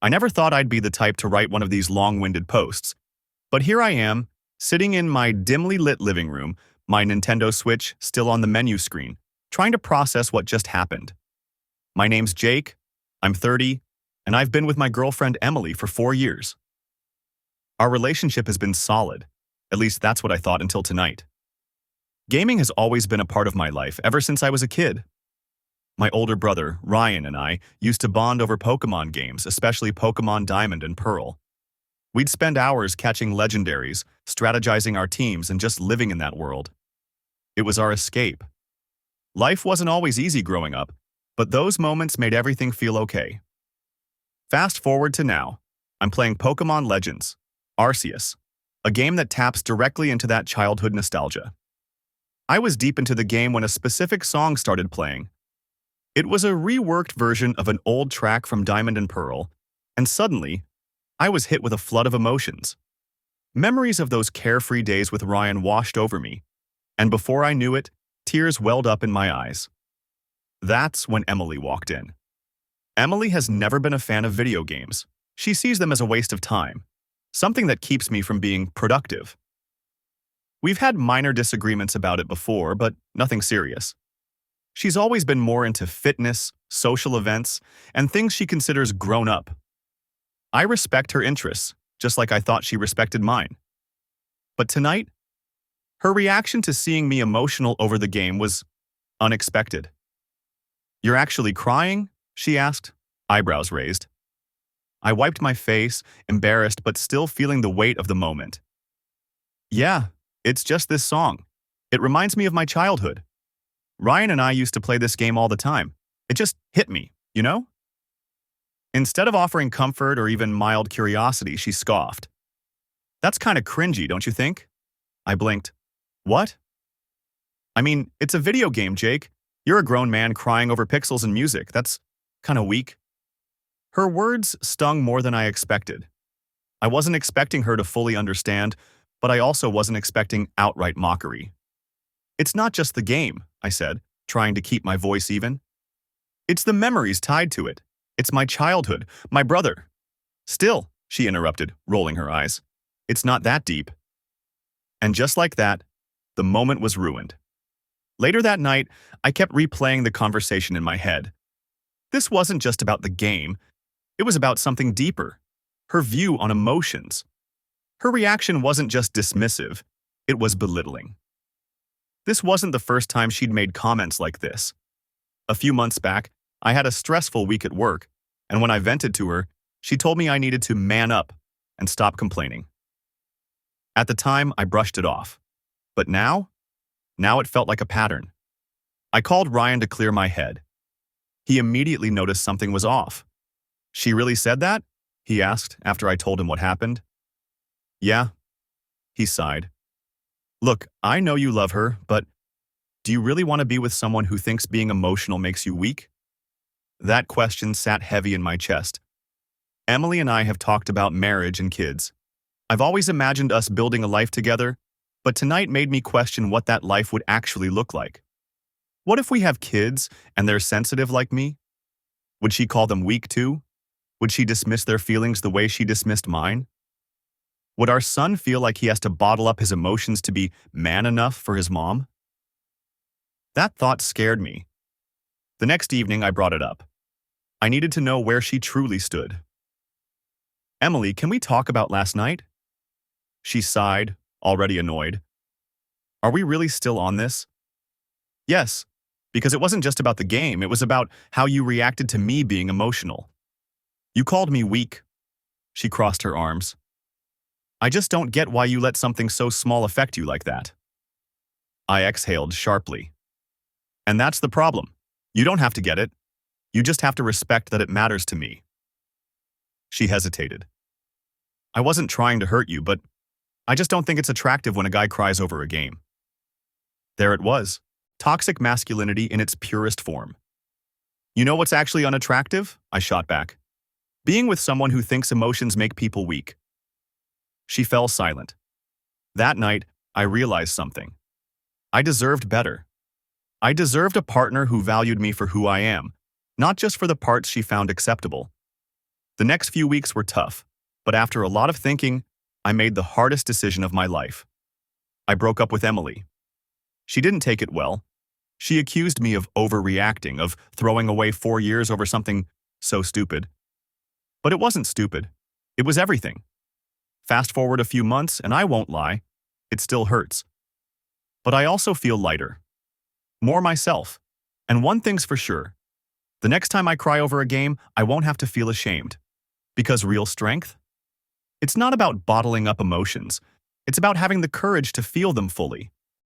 I never thought I'd be the type to write one of these long-winded posts, but here I am, sitting in my dimly lit living room, my Nintendo Switch still on the menu screen, trying to process what just happened. My name's Jake, I'm 30, and I've been with my girlfriend Emily for 4 years. Our relationship has been solid, at least that's what I thought until tonight. Gaming has always been a part of my life ever since I was a kid. My older brother, Ryan, and I used to bond over Pokémon games, especially Pokémon Diamond and Pearl. We'd spend hours catching legendaries, strategizing our teams, and just living in that world. It was our escape. Life wasn't always easy growing up, but those moments made everything feel okay. Fast forward to now, I'm playing Pokémon Legends, Arceus, a game that taps directly into that childhood nostalgia. I was deep into the game when a specific song started playing. It was a reworked version of an old track from Diamond and Pearl, and suddenly, I was hit with a flood of emotions. Memories of those carefree days with Ryan washed over me, and before I knew it, tears welled up in my eyes. That's when Emily walked in. Emily has never been a fan of video games. She sees them as a waste of time, something that keeps me from being productive. We've had minor disagreements about it before, but nothing serious. She's always been more into fitness, social events, and things she considers grown up. I respect her interests, just like I thought she respected mine. But tonight, her reaction to seeing me emotional over the game was unexpected. "You're actually crying?" she asked, eyebrows raised. I wiped my face, embarrassed but still feeling the weight of the moment. "Yeah, it's just this song. It reminds me of my childhood. Ryan and I used to play this game all the time. It just hit me, you know?" Instead of offering comfort or even mild curiosity, she scoffed. "That's kind of cringy, don't you think?" I blinked. "What?" "I mean, it's a video game, Jake. You're a grown man crying over pixels and music. That's kind of weak." Her words stung more than I expected. I wasn't expecting her to fully understand, but I also wasn't expecting outright mockery. "It's not just the game," I said, trying to keep my voice even. "It's the memories tied to it. It's my childhood, my brother." "Still," she interrupted, rolling her eyes, "it's not that deep." And just like that, the moment was ruined. Later that night, I kept replaying the conversation in my head. This wasn't just about the game. It was about something deeper. Her view on emotions. Her reaction wasn't just dismissive. It was belittling. This wasn't the first time she'd made comments like this. A few months back, I had a stressful week at work, and when I vented to her, she told me I needed to man up and stop complaining. At the time, I brushed it off. But now it felt like a pattern. I called Ryan to clear my head. He immediately noticed something was off. "She really said that?" he asked after I told him what happened. "Yeah," he sighed. "Look, I know you love her, but do you really want to be with someone who thinks being emotional makes you weak?" That question sat heavy in my chest. Emily and I have talked about marriage and kids. I've always imagined us building a life together, but tonight made me question what that life would actually look like. What if we have kids and they're sensitive like me? Would she call them weak too? Would she dismiss their feelings the way she dismissed mine? Would our son feel like he has to bottle up his emotions to be man enough for his mom? That thought scared me. The next evening, I brought it up. I needed to know where she truly stood. "Emily, can we talk about last night?" She sighed, already annoyed. "Are we really still on this?" "Yes, because it wasn't just about the game, it was about how you reacted to me being emotional. You called me weak." She crossed her arms. "I just don't get why you let something so small affect you like that." I exhaled sharply. "And that's the problem. You don't have to get it. You just have to respect that it matters to me." She hesitated. "I wasn't trying to hurt you, but I just don't think it's attractive when a guy cries over a game." There it was, toxic masculinity in its purest form. "You know what's actually unattractive?" I shot back. "Being with someone who thinks emotions make people weak." She fell silent. That night, I realized something. I deserved better. I deserved a partner who valued me for who I am, not just for the parts she found acceptable. The next few weeks were tough, but after a lot of thinking, I made the hardest decision of my life. I broke up with Emily. She didn't take it well. She accused me of overreacting, of throwing away 4 years over something so stupid. But it wasn't stupid. It was everything. Fast forward a few months, and I won't lie, it still hurts. But I also feel lighter. More myself. And one thing's for sure. The next time I cry over a game, I won't have to feel ashamed. Because real strength? It's not about bottling up emotions. It's about having the courage to feel them fully.